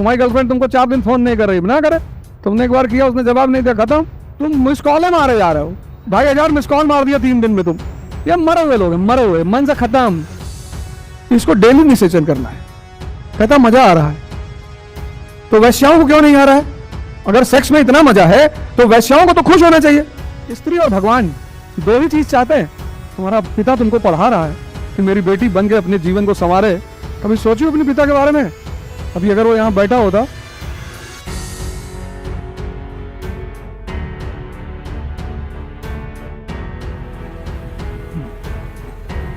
तुम्हारी गर्लफ्रेंड तुमको 4 दिन फोन नहीं कर रही, ना करे, तुमने एक बार किया उसने जवाब नहीं दिया, खत्म। तुम मिस कॉल मारे जा रहे हो, 2,500 मिस कॉल मार दिया 3 दिन में तुम। ये मरे हुए लोग हैं, मरे हुए, मन से खत्म। इसको डेली निषेचन करना है। कहता मजा आ रहा है तो वैश्याओं को क्यों नहीं आ रहा है? अगर सेक्स में इतना मजा है तो वैश्याओं को तो खुश होना चाहिए। स्त्री और भगवान दो ही चीज चाहते हैं। तुम्हारा पिता तुमको पढ़ा रहा है कि मेरी बेटी बन के अपने जीवन को संवारे। कभी सोचियो अपने पिता के बारे में? अभी अगर वो यहां बैठा होता,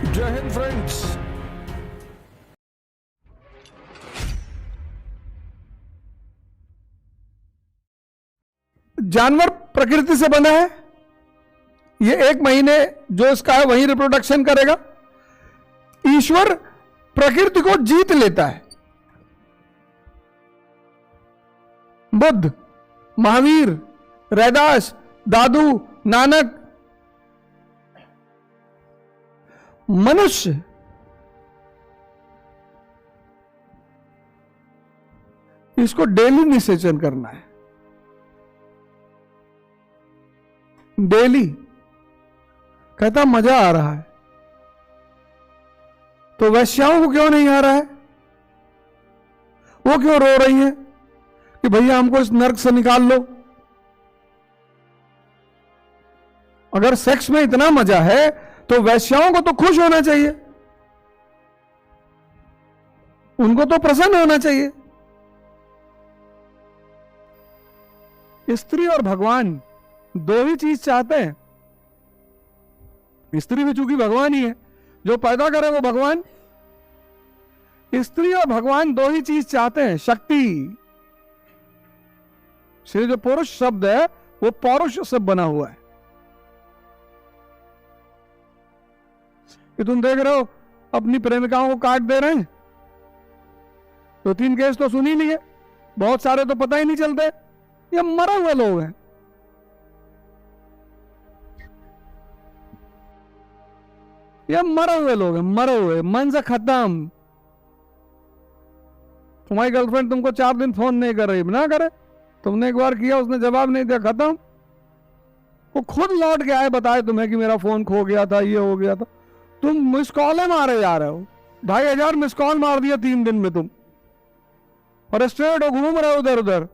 जय हिंद फ्रेंड्स। जानवर प्रकृति से बना है, ये 1 महीने जो इसका है वही रिप्रोडक्शन करेगा। ईश्वर प्रकृति को जीत लेता है। बुद्ध, महावीर, रैदास, दादू, नानक, मनुष्य इसको डेली निषेचन करना है, डेली। कहता मजा आ रहा है तो वैश्याओं को क्यों नहीं आ रहा है? वो क्यों रो रही हैं कि भैया हमको इस नर्क से निकाल लो? अगर सेक्स में इतना मजा है तो वैश्याओं को तो खुश होना चाहिए, उनको तो प्रसन्न होना चाहिए। स्त्री और भगवान दो ही चीज चाहते हैं। स्त्री भी चूंकि भगवान ही है, जो पैदा करे वो भगवान। स्त्री और भगवान दो ही चीज चाहते हैं, शक्ति। इसलिए जो पुरुष शब्द है वो पौरुष से बना हुआ है। कि तुम देख रहे हो अपनी प्रेमिकाओं को काट दे रहे हैं, 2-3 केस तो सुन ही लिए, बहुत सारे तो पता ही नहीं चलते। ये मरे हुए लोग हैं। ये मरे हुए लोग हैं, मरे हुए, मन से खत्म। तुम्हारी गर्लफ्रेंड तुमको 4 दिन फोन नहीं कर रही, ना करे, तुमने एक बार किया उसने जवाब नहीं दिया, खत्म। वो खुद लौट के आए बताए तुम्हें कि मेरा फोन खो गया था, ये हो गया था। तुम मिस कॉल मारे जा रहे हो, 2,500 मिस कॉल मार दिया 3 दिन में तुम, और स्ट्रेट हो घूम रहे हो उधर उधर।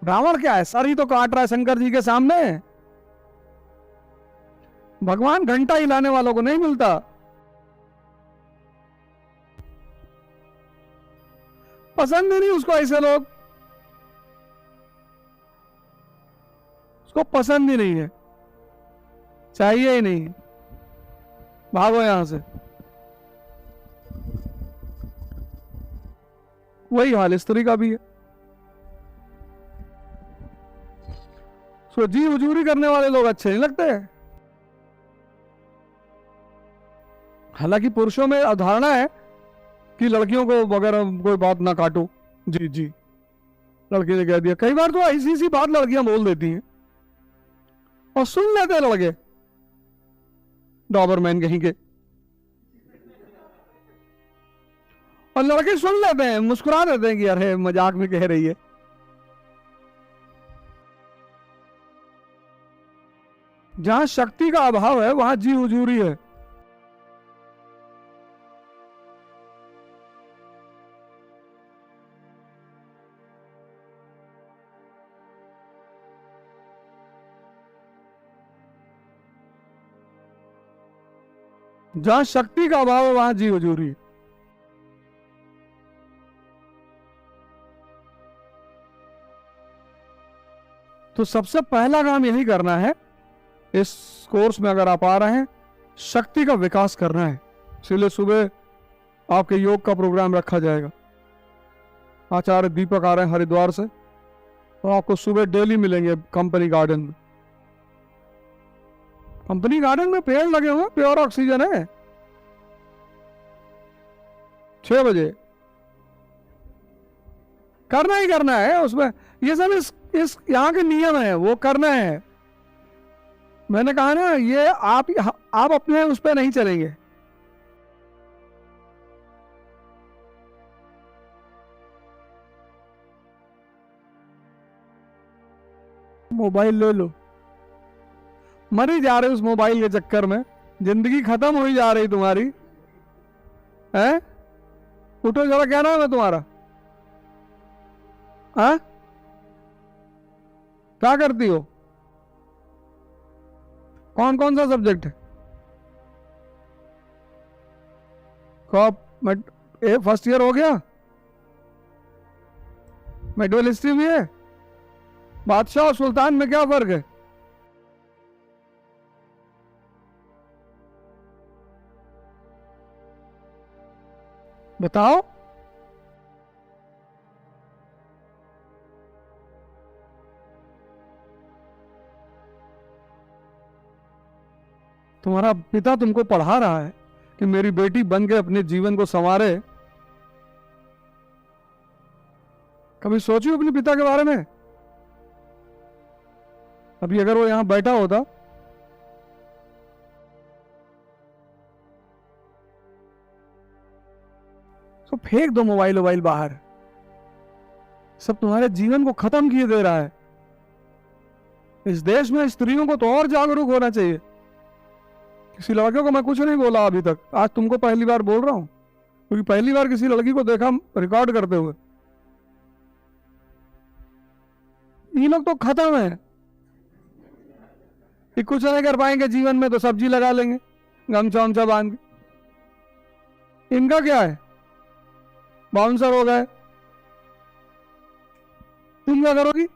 रावण क्या है, सर ही तो काट रहा है शंकर जी के सामने। भगवान घंटा हिलाने वालों को नहीं मिलता। पसंद ही नहीं उसको ऐसे लोग, उसको पसंद ही नहीं है, चाहिए ही नहीं। भागो यहां से। वही हाल स्त्री का भी है। सो जी हुजूरी करने वाले लोग अच्छे नहीं लगते। हालांकि पुरुषों में अवधारणा है कि लड़कियों को वगैरह कोई बात ना काटो। जी जी, लड़के ने कह दिया। कई बार तो ऐसी सी बात लड़कियां बोल देती हैं और सुन लेते हैं लड़के, डॉबरमैन कहीं के। और लड़के सुन लेते हैं, मुस्कुरा देते हैं कि अरे मजाक में कह रही है। जहां शक्ति का अभाव है वहां जी हुजूरी है। जहां शक्ति का अभाव है वहां जी हुजूरी। तो सबसे पहला काम यही करना है, इस कोर्स में अगर आप आ रहे हैं, शक्ति का विकास करना है। इसलिए सुबह आपके योग का प्रोग्राम रखा जाएगा। आचार्य दीपक आ रहे हैं हरिद्वार से, तो आपको सुबह डेली मिलेंगे कंपनी गार्डन में। कंपनी गार्डन में पेड़ लगे हुए, प्योर ऑक्सीजन है। 6 बजे करना ही करना है उसमें। ये सब इस यहाँ के नियम है, वो करना है। मैंने कहा ना, ये आप अपने उस पर नहीं चलेंगे। मोबाइल ले लो, मर ही जा रहे उस मोबाइल के चक्कर में, जिंदगी खत्म हो ही जा रही तुम्हारी है। उठो जरा, क्या नाम है तुम्हारा? हाँ, क्या करती हो? कौन कौन सा सब्जेक्ट है? कॉप फर्स्ट ईयर हो गया? मेडिकल हिस्ट्री भी है? बादशाह और सुल्तान में क्या फर्क है? बताओ। तुम्हारा पिता तुमको पढ़ा रहा है कि मेरी बेटी बन के अपने जीवन को संवारे। कभी सोची अपने पिता के बारे में? अभी अगर वो यहां बैठा होता तो फेंक दो मोबाइल वोबाइल बाहर। सब तुम्हारे जीवन को खत्म किए दे रहा है। इस देश में स्त्रियों को तो और जागरूक होना चाहिए। किसी लड़के को मैं कुछ नहीं बोला अभी तक, आज तुमको पहली बार बोल रहा हूं, क्योंकि पहली बार किसी लड़की को देखा रिकॉर्ड करते हुए। ये लोग तो खत्म है, कि कुछ नहीं कर पाएंगे जीवन में तो सब्जी लगा लेंगे गमछा वमछा बांध के। इनका क्या है, बाउंसर हो गए। तुम क्या करोगी?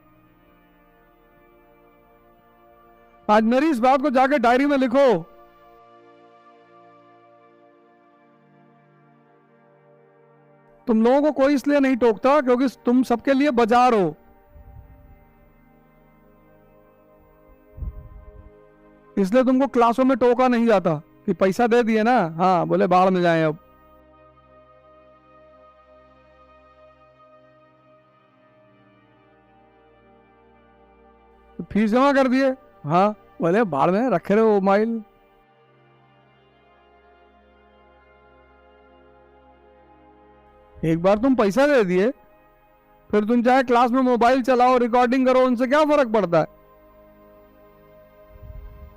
आज मेरी इस बात को जाके डायरी में लिखो। तुम लोगों को कोई इसलिए नहीं टोकता क्योंकि तुम सबके लिए बाजार हो। इसलिए तुमको क्लासों में टोका नहीं जाता कि पैसा दे दिए ना, हाँ बोले बाहर में जाएं अब। फीस जमा कर दिए, हाँ बोले बाहर में रखे रहे मोबाइल। एक बार तुम पैसा दे दिए, फिर तुम चाहे क्लास में मोबाइल चलाओ, रिकॉर्डिंग करो, उनसे क्या फर्क पड़ता है।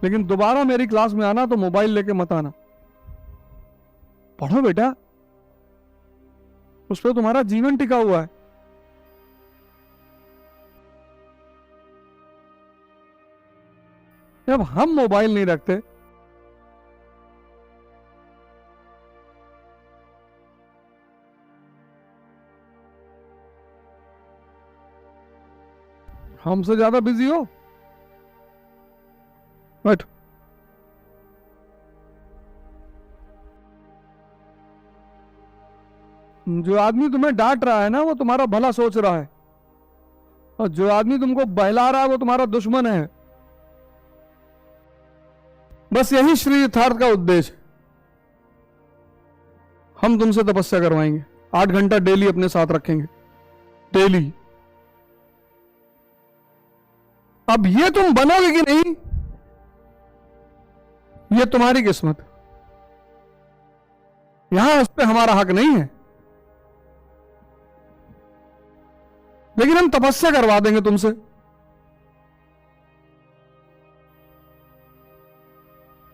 लेकिन दोबारा मेरी क्लास में आना तो मोबाइल लेके मत आना। पढ़ो बेटा, उस पर तुम्हारा जीवन टिका हुआ है। जब हम मोबाइल नहीं रखते, हमसे ज्यादा बिजी हो। बैठ। जो आदमी तुम्हें डांट रहा है ना, वो तुम्हारा भला सोच रहा है, और जो आदमी तुमको बहला रहा है वो तुम्हारा दुश्मन है। बस यही श्री यथार्थ का उद्देश्य। हम तुमसे तपस्या करवाएंगे, 8 घंटा डेली अपने साथ रखेंगे, डेली। अब ये तुम बनोगे कि नहीं, ये तुम्हारी किस्मत। यहां उस पर हमारा हक नहीं है, लेकिन हम तपस्या करवा देंगे तुमसे।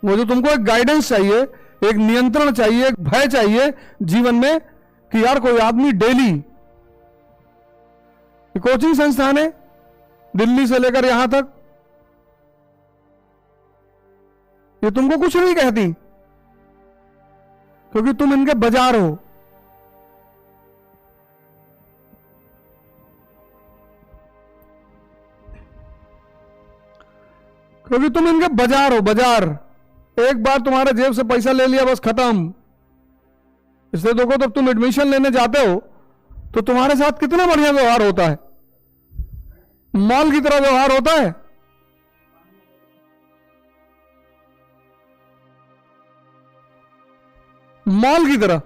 वो जो तुमको एक गाइडेंस चाहिए, एक नियंत्रण चाहिए, एक भय चाहिए जीवन में कि यार कोई आदमी डेली, कोचिंग संस्थान है दिल्ली से लेकर यहां तक, ये तुमको कुछ नहीं कहती क्योंकि तुम इनके बाजार हो। क्योंकि तुम इनके बाजार हो, बाजार। एक बार तुम्हारे जेब से पैसा ले लिया बस खत्म। इसलिए देखो, जब तुम एडमिशन लेने जाते हो तो तुम्हारे साथ कितना बढ़िया व्यवहार होता है, मॉल की तरह व्यवहार होता है। मॉल की तरह।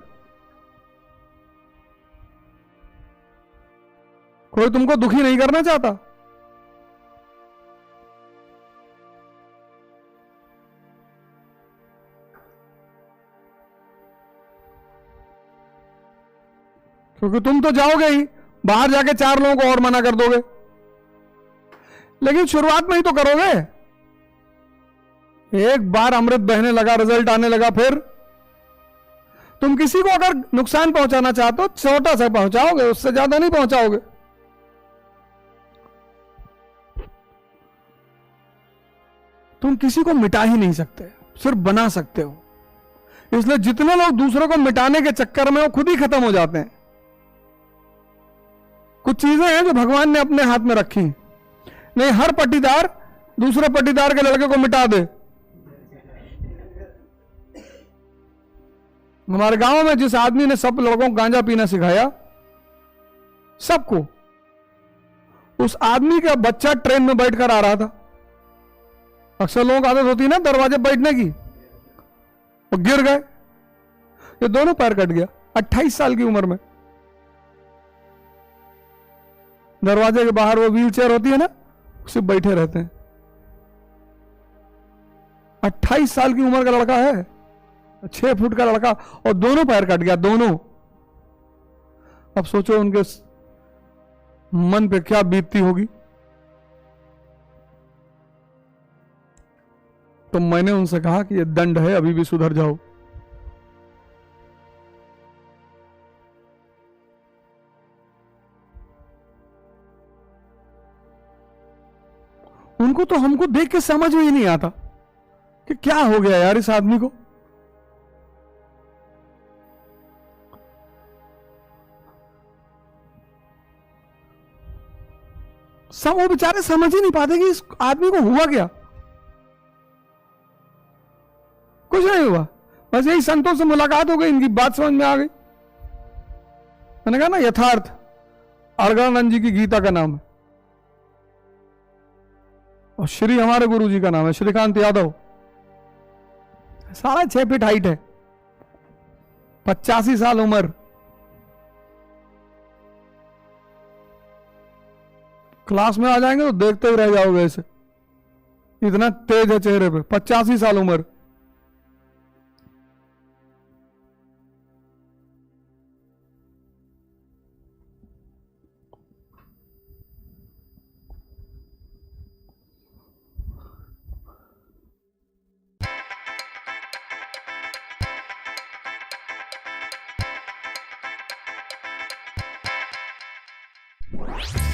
कोई तुमको दुखी नहीं करना चाहता। क्योंकि तुम तो जाओगे ही, बाहर जाके 4 लोगों को और मना कर दोगे। लेकिन शुरुआत में ही तो करोगे। एक बार अमृत बहने लगा, रिजल्ट आने लगा, फिर तुम किसी को अगर नुकसान पहुंचाना चाहते हो छोटा सा पहुंचाओगे, उससे ज्यादा नहीं पहुंचाओगे। तुम किसी को मिटा ही नहीं सकते, सिर्फ बना सकते हो। इसलिए जितने लोग दूसरों को मिटाने के चक्कर में वो खुद ही खत्म हो जाते हैं। कुछ चीजें हैं जो भगवान ने अपने हाथ में रखी। नहीं हर पट्टीदार दूसरे पट्टीदार के लड़के को मिटा दे। हमारे गांव में जिस आदमी ने सब लोगों को गांजा पीना सिखाया, सबको, उस आदमी का बच्चा ट्रेन में बैठकर आ रहा था। अक्सर लोगों की आदत होती है ना दरवाजे बैठने की, वो गिर गए, ये दोनों पैर कट गया 28 साल की उम्र में। दरवाजे के बाहर वो व्हील चेयर होती है ना, उसे बैठे रहते हैं। 28 साल की उम्र का लड़का है, 6 फुट का लड़का, और दोनों पैर कट गया, दोनों। अब सोचो उनके मन पे क्या बीतती होगी। तो मैंने उनसे कहा कि ये दंड है, अभी भी सुधर जाओ। उनको तो हमको देख के समझ में ही नहीं आता कि क्या हो गया यार इस आदमी को। सब वो बेचारे समझ ही नहीं पाते कि इस आदमी को हुआ क्या। कुछ नहीं हुआ, बस यही संतों से मुलाकात हो गई, इनकी बात समझ में आ गई। मैंने कहा ना यथार्थ, अलगनानंद जी की गीता का नाम है, और श्री हमारे गुरु जी का नाम है श्रीकांत यादव। 6.5 फीट हाइट है, 85 साल उम्र। क्लास में आ जाएंगे तो देखते ही रह जाओगे ऐसे, इतना तेज है चेहरे पे, 85 साल उम्र। What?